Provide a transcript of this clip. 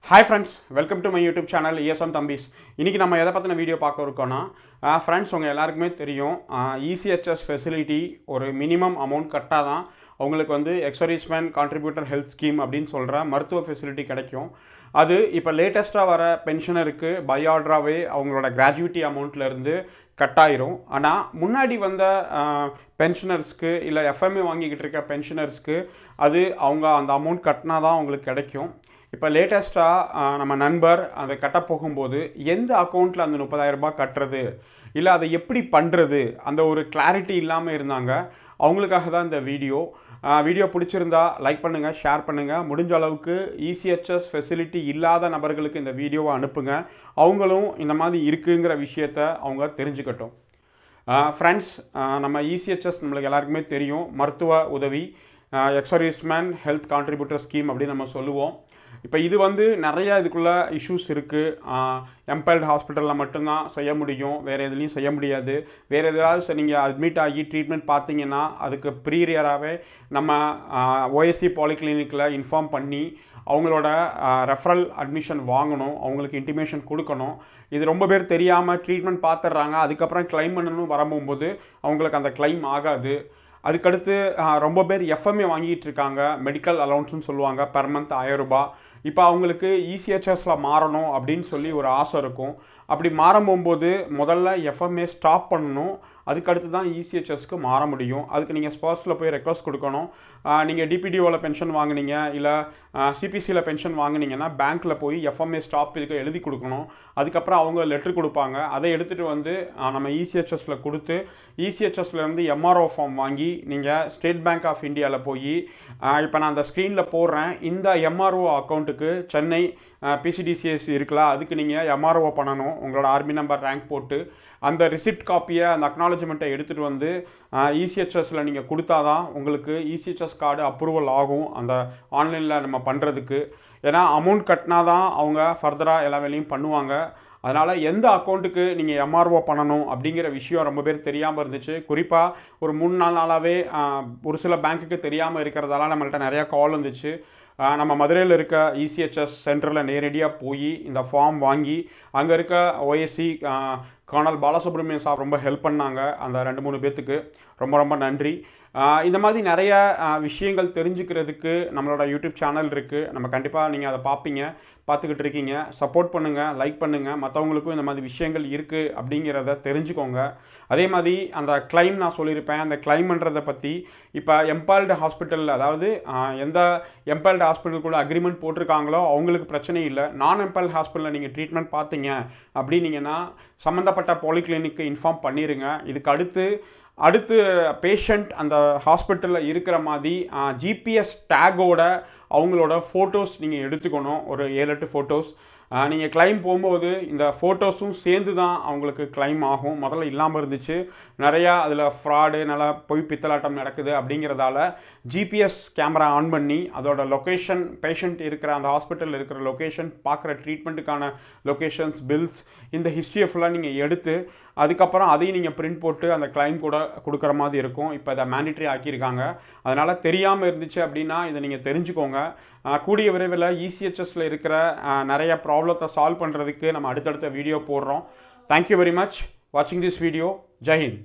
Hi friends, welcome to my YouTube channel ESM Thambis. இன்னைக்கு நம்ம எதை பத்தின வீடியோ பார்க்க இருக்கோம்னா ஃப்ரெண்ட்ஸ் உங்க எல்லாருக்குமே தெரியும் ECHS ஃபெசிலிட்டி ஒரு மினிமம் அமௌண்ட் கட்டா தான் உங்களுக்கு வந்து எக்ஸ்-சர்வீஸ்மேன் கான்ட்ரிபியூட்டர் ஹெல்த் ஸ்கீம் அப்படின்னு சொல்ற மருத்துவ ஃபெசிலிட்டி கிடைக்கும். அது இப்போ லேட்டஸ்டா வர பென்ஷனருக்கு பை ஆர்டராவே அவங்களோட கிராஜுவிட்டி அமௌண்ட்ல இருந்து கட் ஆயிரும். ஆனால் முன்னாடி வந்த பென்ஷனர்ஸ்க்கு இல்லை எஃப்எம்ஏ வாங்கிக்கிட்டு இருக்க பென்ஷனர்ஸ்க்கு அது அவங்க அந்த அமௌண்ட் கட்டினா தான் அவங்களுக்கு கிடைக்கும். இப்போ லேட்டஸ்ட்டாக நம்ம நண்பர் அதை கட்ட போகும்போது எந்த அக்கௌண்ட்டில் அந்த 30,000 ரூபாய் கட்டுறது இல்லை அதை எப்படி பண்ணுறது அந்த ஒரு கிளாரிட்டி இல்லாமல் இருந்தாங்க. அவங்களுக்காக தான் இந்த வீடியோ பிடிச்சிருந்தா லைக் பண்ணுங்கள், ஷேர் பண்ணுங்கள். முடிஞ்ச அளவுக்கு ECHS ஃபெசிலிட்டி இல்லாத நபர்களுக்கு இந்த வீடியோவை அனுப்புங்க. அவங்களும் இந்த மாதிரி இருக்குங்கிற விஷயத்த அவங்க தெரிஞ்சுக்கட்டும். ஃப்ரெண்ட்ஸ், நம்ம ECHS நம்மளுக்கு எல்லாருக்குமே தெரியும், மருத்துவ உதவி எக்ஸ்-சர்வீஸ்மேன் ஹெல்த் கான்ட்ரிபியூட்டர் ஸ்கீம் அப்படின்னு நம்ம சொல்லுவோம். இப்போ இது வந்து நிறையா இதுக்குள்ள இஷ்யூஸ் இருக்குது. எம்பைல்டு ஹாஸ்பிட்டலில் மட்டும்தான் செய்ய முடியும், வேறு எதுலேயும் செய்ய முடியாது. வேறு எதாவது நீங்கள் அட்மிட் ஆகி ட்ரீட்மெண்ட் பார்த்தீங்கன்னா அதுக்கு ப்ரீரியராகவே நம்ம OSC பாலிகிளினிக்கில் இன்ஃபார்ம் பண்ணி அவங்களோட ரெஃபரல் அட்மிஷன் வாங்கணும், அவங்களுக்கு இன்டிமேஷன் கொடுக்கணும். இது ரொம்ப பேர் தெரியாமல் ட்ரீட்மெண்ட் பார்த்துட்றாங்க, அதுக்கப்புறம் கிளைம் பண்ணணும்னு வரும்போது அவங்களுக்கு அந்த கிளைம் ஆகாது. அதுக்கடுத்து ரொம்ப பேர் எஃப்எம்ஏ வாங்கிட்டு இருக்காங்க, மெடிக்கல் அலவுன்ஸ்னு சொல்லுவாங்க, பெர் மந்த் 1000 ரூபாய். இப்போ அவங்களுக்கு ECHSல மாறணும் அப்படின்னு சொல்லி ஒரு ஆசை இருக்கும். அப்படி மாறும்போது முதல்ல எஃப்எம்ஏ ஸ்டாப் பண்ணணும், அதுக்கடுத்து தான் ECHSக்கு மாற முடியும். அதுக்கு நீங்கள் ஸ்பர்ஸில் போய் ரெக்வஸ்ட் கொடுக்கணும். நீங்கள் டிபிடிஓவில் பென்ஷன் வாங்கினீங்க இல்லை சிபிசியில் பென்ஷன் வாங்கினீங்கன்னா பேங்க்கில் போய் எஃப்எம்ஏ ஸ்டாப் இதுக்கு எழுதி கொடுக்கணும். அதுக்கப்புறம் அவங்க லெட்டர் கொடுப்பாங்க, அதை எடுத்துகிட்டு வந்து நம்ம ECHSல கொடுத்து ECHSலேருந்து MRO ஃபார்ம் வாங்கி நீங்கள் ஸ்டேட் பேங்க் ஆஃப் இந்தியாவில் போய் இப்போ நான் அந்த ஸ்க்ரீனில் போடுறேன், இந்த MRO அக்கௌண்ட்டுக்கு சென்னை PCDCS இருக்கலாம், அதுக்கு நீங்கள் MRO பண்ணணும். உங்களோட ஆர்மி நம்பர் ரேங்க் போட்டு அந்த ரிசிப்ட் காப்பியை அந்த அக்னாலஜ்மெண்ட்டை எடுத்துகிட்டு வந்து ECHSல நீங்கள் கொடுத்தா தான் உங்களுக்கு ECHS கார்டு அப்ரூவல் ஆகும் அந்த ஆன்லைனில் நம்ம பண்ணுறதுக்கு. ஏன்னா அமௌண்ட் கட்டினா தான் அவங்க ஃபர்தராக எல்லா வேலையும் பண்ணுவாங்க. அதனால் எந்த அக்கௌண்ட்டுக்கு நீங்கள் MRO பண்ணணும் அப்படிங்கிற விஷயம் ரொம்ப பேர் தெரியாமல் இருந்துச்சு. குறிப்பாக ஒரு 3-4 நாளாகவே ஒரு சில பேங்க்குக்கு தெரியாமல் இருக்கிறதால நம்மள்ட்ட நிறையா கால் வந்துச்சு. நம்ம மதுரையில் இருக்க ECHS சென்டரில் நேரடியாக போய் இந்த ஃபார்ம் வாங்கி அங்கே இருக்க OSC கர்னல் பாலசுப்ரமணியம் சார் ரொம்ப ஹெல்ப் பண்ணாங்க. அந்த 2-3 பேர்த்துக்கு ரொம்ப ரொம்ப நன்றி. இந்த மாதிரி நிறைய விஷயங்கள் தெரிஞ்சுக்கிறதுக்கு நம்மளோட யூடியூப் சேனல் இருக்குது. நம்ம கண்டிப்பாக நீங்கள் அதை பார்த்துக்கிட்டு இருக்கீங்க. சப்போர்ட் பண்ணுங்கள், லைக் பண்ணுங்கள். மற்றவங்களுக்கும் இந்த மாதிரி விஷயங்கள் இருக்குது அப்படிங்கிறத தெரிஞ்சுக்கோங்க. அதே மாதிரி அந்த கிளைம் நான் சொல்லியிருப்பேன், அந்த கிளைம்ன்றதை பற்றி இப்போ எம்பைல்டு ஹாஸ்பிட்டலில், அதாவது எந்த எம்பைல்டு ஹாஸ்பிட்டல் கூட அக்ரிமெண்ட் போட்டிருக்காங்களோ அவங்களுக்கு பிரச்சனை இல்லை. நான் எம்பைல்டு ஹாஸ்பிட்டலில் நீங்கள் ட்ரீட்மெண்ட் பார்த்தீங்க அப்படின்னீங்கன்னா சம்மந்தப்பட்ட பாலிகிளினிக்கு இன்ஃபார்ம் பண்ணிடுங்க. இதுக்கு அடுத்து பேஷண்ட் அந்த ஹாஸ்பிட்டலில் இருக்கிற மாதிரி GPS டேகோட அவங்களோட ஃபோட்டோஸ் நீங்கள் எடுத்துக்கணும், ஒரு 7-8 ஃபோட்டோஸ். நீங்கள் கிளைம் போகும்போது இந்த ஃபோட்டோஸும் சேர்ந்து தான் அவங்களுக்கு கிளைம் ஆகும். முதல்ல இல்லாமல் இருந்துச்சு, நிறையா அதில் ஃப்ராடு, நல்லா பொய் பித்தலாட்டம் நடக்குது. அப்படிங்கிறதால GPS கேமரா ஆன் பண்ணி அதோட லொக்கேஷன், பேஷண்ட் இருக்கிற அந்த ஹாஸ்பிட்டலில் இருக்கிற லொக்கேஷன், பார்க்குற ட்ரீட்மெண்ட்டுக்கான லொக்கேஷன்ஸ், பில்ஸ், இந்த ஹிஸ்ட்ரியை ஃபுல்லாக நீங்கள் எடுத்து அதுக்கப்புறம் அதையும் நீங்கள் பிரிண்ட் போட்டு அந்த கிளைம் கூட கொடுக்குற மாதிரி இருக்கும். இப்போ இதை மேண்டிட்ரி ஆக்கியிருக்காங்க. அதனால் தெரியாமல் இருந்துச்சு அப்படின்னா இதை நீங்கள் தெரிஞ்சுக்கோங்க. கூடிய விரைவில் ECHSல இருக்கிற நிறைய ப்ராப்ளத்தை சால்வ் பண்ணுறதுக்கு நம்ம அடுத்தடுத்த வீடியோ போடுறோம். தேங்க்யூ வெரி மச் வாட்சிங் திஸ் வீடியோ. ஜெய் ஹிந்த்.